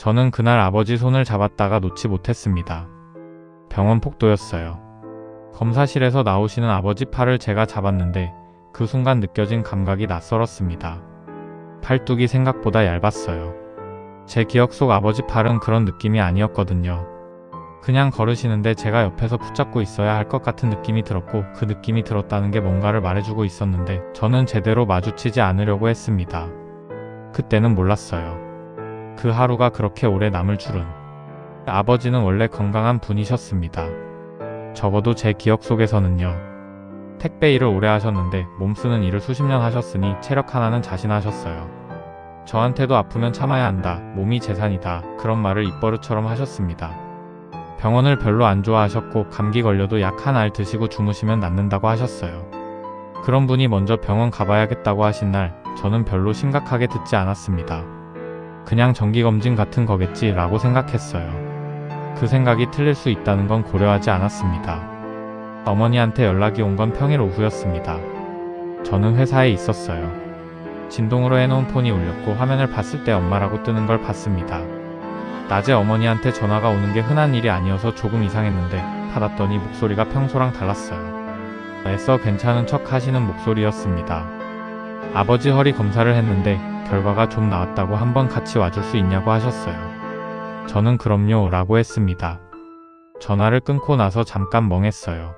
저는 그날 아버지 손을 잡았다가 놓지 못했습니다. 병원 폭도였어요. 검사실에서 나오시는 아버지 팔을 제가 잡았는데 그 순간 느껴진 감각이 낯설었습니다. 팔뚝이 생각보다 얇았어요. 제 기억 속 아버지 팔은 그런 느낌이 아니었거든요. 그냥 걸으시는데 제가 옆에서 붙잡고 있어야 할 것 같은 느낌이 들었고, 그 느낌이 들었다는 게 뭔가를 말해주고 있었는데 저는 제대로 마주치지 않으려고 했습니다. 그때는 몰랐어요. 그 하루가 그렇게 오래 남을 줄은. 아버지는 원래 건강한 분이셨습니다. 적어도 제 기억 속에서는요. 택배 일을 오래 하셨는데 몸 쓰는 일을 수십 년 하셨으니 체력 하나는 자신하셨어요. 저한테도 아프면 참아야 한다, 몸이 재산이다, 그런 말을 입버릇처럼 하셨습니다. 병원을 별로 안 좋아하셨고 감기 걸려도 약 한 알 드시고 주무시면 낫는다고 하셨어요. 그런 분이 먼저 병원 가봐야겠다고 하신 날 저는 별로 심각하게 듣지 않았습니다. 그냥 정기검진 같은 거겠지 라고 생각했어요. 그 생각이 틀릴 수 있다는 건 고려하지 않았습니다. 어머니한테 연락이 온 건 평일 오후였습니다. 저는 회사에 있었어요. 진동으로 해놓은 폰이 울렸고 화면을 봤을 때 엄마라고 뜨는 걸 봤습니다. 낮에 어머니한테 전화가 오는 게 흔한 일이 아니어서 조금 이상했는데 받았더니 목소리가 평소랑 달랐어요. 애써 괜찮은 척 하시는 목소리였습니다. 아버지 허리 검사를 했는데 결과가 좀 나왔다고 한번 같이 와줄 수 있냐고 하셨어요. 저는 그럼요 라고 했습니다. 전화를 끊고 나서 잠깐 멍했어요.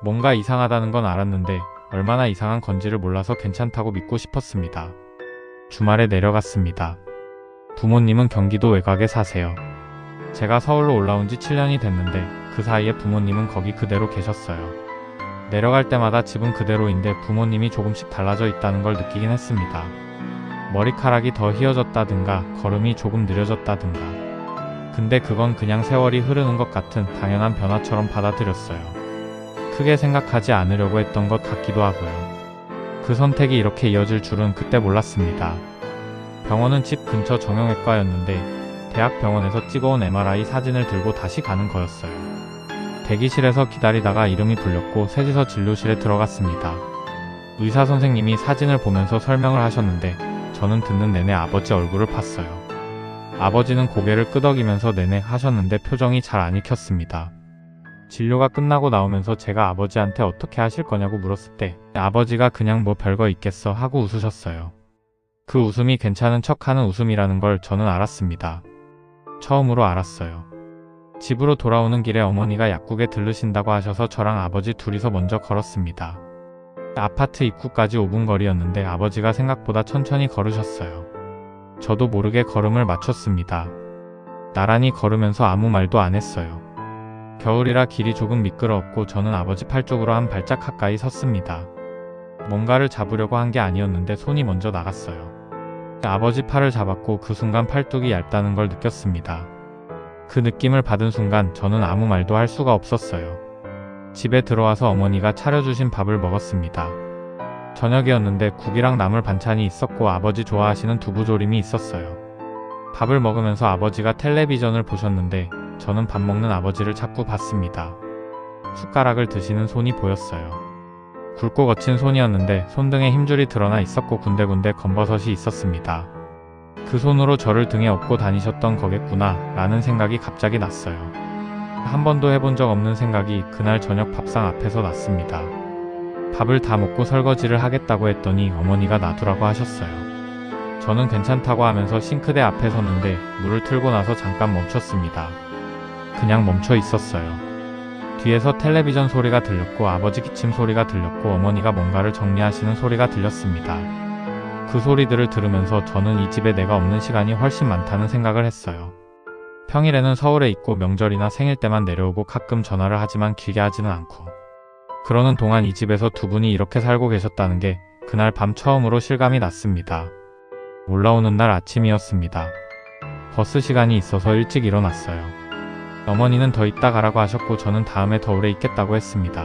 뭔가 이상하다는 건 알았는데 얼마나 이상한 건지를 몰라서 괜찮다고 믿고 싶었습니다. 주말에 내려갔습니다. 부모님은 경기도 외곽에 사세요. 제가 서울로 올라온 지 7년이 됐는데 그 사이에 부모님은 거기 그대로 계셨어요. 내려갈 때마다 집은 그대로인데 부모님이 조금씩 달라져 있다는 걸 느끼긴 했습니다. 머리카락이 더 휘어졌다든가 걸음이 조금 느려졌다든가. 근데 그건 그냥 세월이 흐르는 것 같은 당연한 변화처럼 받아들였어요. 크게 생각하지 않으려고 했던 것 같기도 하고요. 그 선택이 이렇게 이어질 줄은 그때 몰랐습니다. 병원은 집 근처 정형외과였는데 대학병원에서 찍어온 MRI 사진을 들고 다시 가는 거였어요. 대기실에서 기다리다가 이름이 불렸고 셋이서 진료실에 들어갔습니다. 의사 선생님이 사진을 보면서 설명을 하셨는데 저는 듣는 내내 아버지 얼굴을 봤어요. 아버지는 고개를 끄덕이면서 네네 하셨는데 표정이 잘 안 익혔습니다. 진료가 끝나고 나오면서 제가 아버지한테 어떻게 하실 거냐고 물었을 때 아버지가 그냥 뭐 별거 있겠어 하고 웃으셨어요. 그 웃음이 괜찮은 척하는 웃음이라는 걸 저는 알았습니다. 처음으로 알았어요. 집으로 돌아오는 길에 어머니가 약국에 들르신다고 하셔서 저랑 아버지 둘이서 먼저 걸었습니다. 아파트 입구까지 5분 거리였는데 아버지가 생각보다 천천히 걸으셨어요. 저도 모르게 걸음을 맞췄습니다. 나란히 걸으면서 아무 말도 안 했어요. 겨울이라 길이 조금 미끄러웠고 저는 아버지 팔 쪽으로 한 발짝 가까이 섰습니다. 뭔가를 잡으려고 한 게 아니었는데 손이 먼저 나갔어요. 아버지 팔을 잡았고 그 순간 팔뚝이 얇다는 걸 느꼈습니다. 그 느낌을 받은 순간 저는 아무 말도 할 수가 없었어요. 집에 들어와서 어머니가 차려주신 밥을 먹었습니다. 저녁이었는데 국이랑 나물 반찬이 있었고 아버지 좋아하시는 두부조림이 있었어요. 밥을 먹으면서 아버지가 텔레비전을 보셨는데 저는 밥 먹는 아버지를 자꾸 봤습니다. 숟가락을 드시는 손이 보였어요. 굵고 거친 손이었는데 손등에 힘줄이 드러나 있었고 군데군데 검버섯이 있었습니다. 그 손으로 저를 등에 업고 다니셨던 거겠구나 라는 생각이 갑자기 났어요. 한 번도 해본 적 없는 생각이 그날 저녁 밥상 앞에서 났습니다. 밥을 다 먹고 설거지를 하겠다고 했더니 어머니가 놔두라고 하셨어요. 저는 괜찮다고 하면서 싱크대 앞에 섰는데 물을 틀고 나서 잠깐 멈췄습니다. 그냥 멈춰 있었어요. 뒤에서 텔레비전 소리가 들렸고 아버지 기침 소리가 들렸고 어머니가 뭔가를 정리하시는 소리가 들렸습니다. 그 소리들을 들으면서 저는 이 집에 내가 없는 시간이 훨씬 많다는 생각을 했어요. 평일에는 서울에 있고 명절이나 생일 때만 내려오고 가끔 전화를 하지만 길게 하지는 않고. 그러는 동안 이 집에서 두 분이 이렇게 살고 계셨다는 게 그날 밤 처음으로 실감이 났습니다. 올라오는 날 아침이었습니다. 버스 시간이 있어서 일찍 일어났어요. 어머니는 더 있다 가라고 하셨고 저는 다음에 더 오래 있겠다고 했습니다.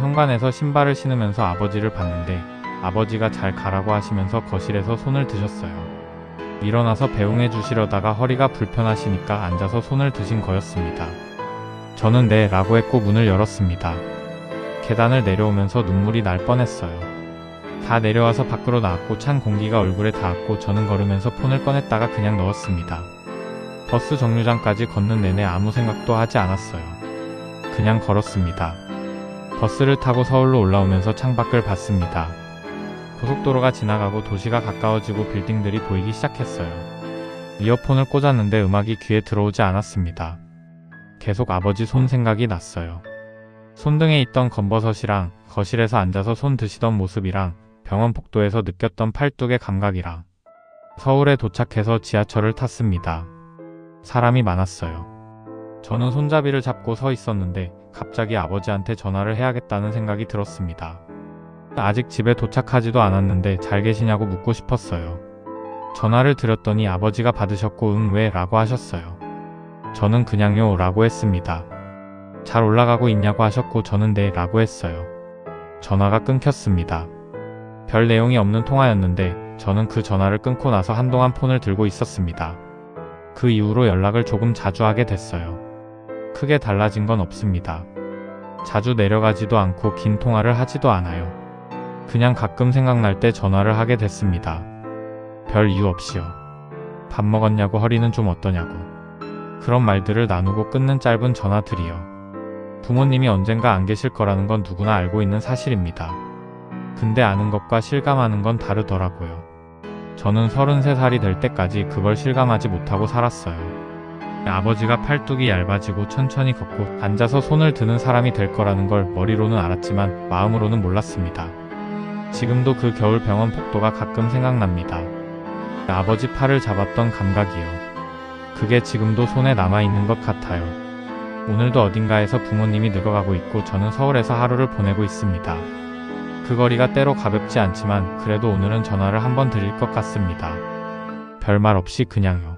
현관에서 신발을 신으면서 아버지를 봤는데 아버지가 잘 가라고 하시면서 거실에서 손을 드셨어요. 일어나서 배웅해 주시려다가 허리가 불편하시니까 앉아서 손을 드신 거였습니다. 저는 네 라고 했고 문을 열었습니다. 계단을 내려오면서 눈물이 날 뻔했어요. 다 내려와서 밖으로 나왔고 찬 공기가 얼굴에 닿았고 저는 걸으면서 폰을 꺼냈다가 그냥 넣었습니다. 버스 정류장까지 걷는 내내 아무 생각도 하지 않았어요. 그냥 걸었습니다. 버스를 타고 서울로 올라오면서 창밖을 봤습니다. 고속도로가 지나가고 도시가 가까워지고 빌딩들이 보이기 시작했어요. 이어폰을 꽂았는데 음악이 귀에 들어오지 않았습니다. 계속 아버지 손 생각이 났어요. 손등에 있던 검버섯이랑 거실에서 앉아서 손 드시던 모습이랑 병원 복도에서 느꼈던 팔뚝의 감각이랑 서울에 도착해서 지하철을 탔습니다. 사람이 많았어요. 저는 손잡이를 잡고 서 있었는데 갑자기 아버지한테 전화를 해야겠다는 생각이 들었습니다. 아직 집에 도착하지도 않았는데 잘 계시냐고 묻고 싶었어요. 전화를 드렸더니 아버지가 받으셨고 응 왜? 라고 하셨어요. 저는 그냥요 라고 했습니다. 잘 올라가고 있냐고 하셨고 저는 네 라고 했어요. 전화가 끊겼습니다. 별 내용이 없는 통화였는데 저는 그 전화를 끊고 나서 한동안 폰을 들고 있었습니다. 그 이후로 연락을 조금 자주 하게 됐어요. 크게 달라진 건 없습니다. 자주 내려가지도 않고 긴 통화를 하지도 않아요. 그냥 가끔 생각날 때 전화를 하게 됐습니다. 별 이유 없이요. 밥 먹었냐고 허리는 좀 어떠냐고. 그런 말들을 나누고 끊는 짧은 전화들이요. 부모님이 언젠가 안 계실 거라는 건 누구나 알고 있는 사실입니다. 근데 아는 것과 실감하는 건 다르더라고요. 저는 33살이 될 때까지 그걸 실감하지 못하고 살았어요. 아버지가 팔뚝이 얇아지고 천천히 걷고 앉아서 손을 드는 사람이 될 거라는 걸 머리로는 알았지만 마음으로는 몰랐습니다. 지금도 그 겨울 병원 복도가 가끔 생각납니다. 아버지 팔을 잡았던 감각이요. 그게 지금도 손에 남아있는 것 같아요. 오늘도 어딘가에서 부모님이 늙어가고 있고 저는 서울에서 하루를 보내고 있습니다. 그 거리가 때로 가볍지 않지만 그래도 오늘은 전화를 한번 드릴 것 같습니다. 별말 없이 그냥요.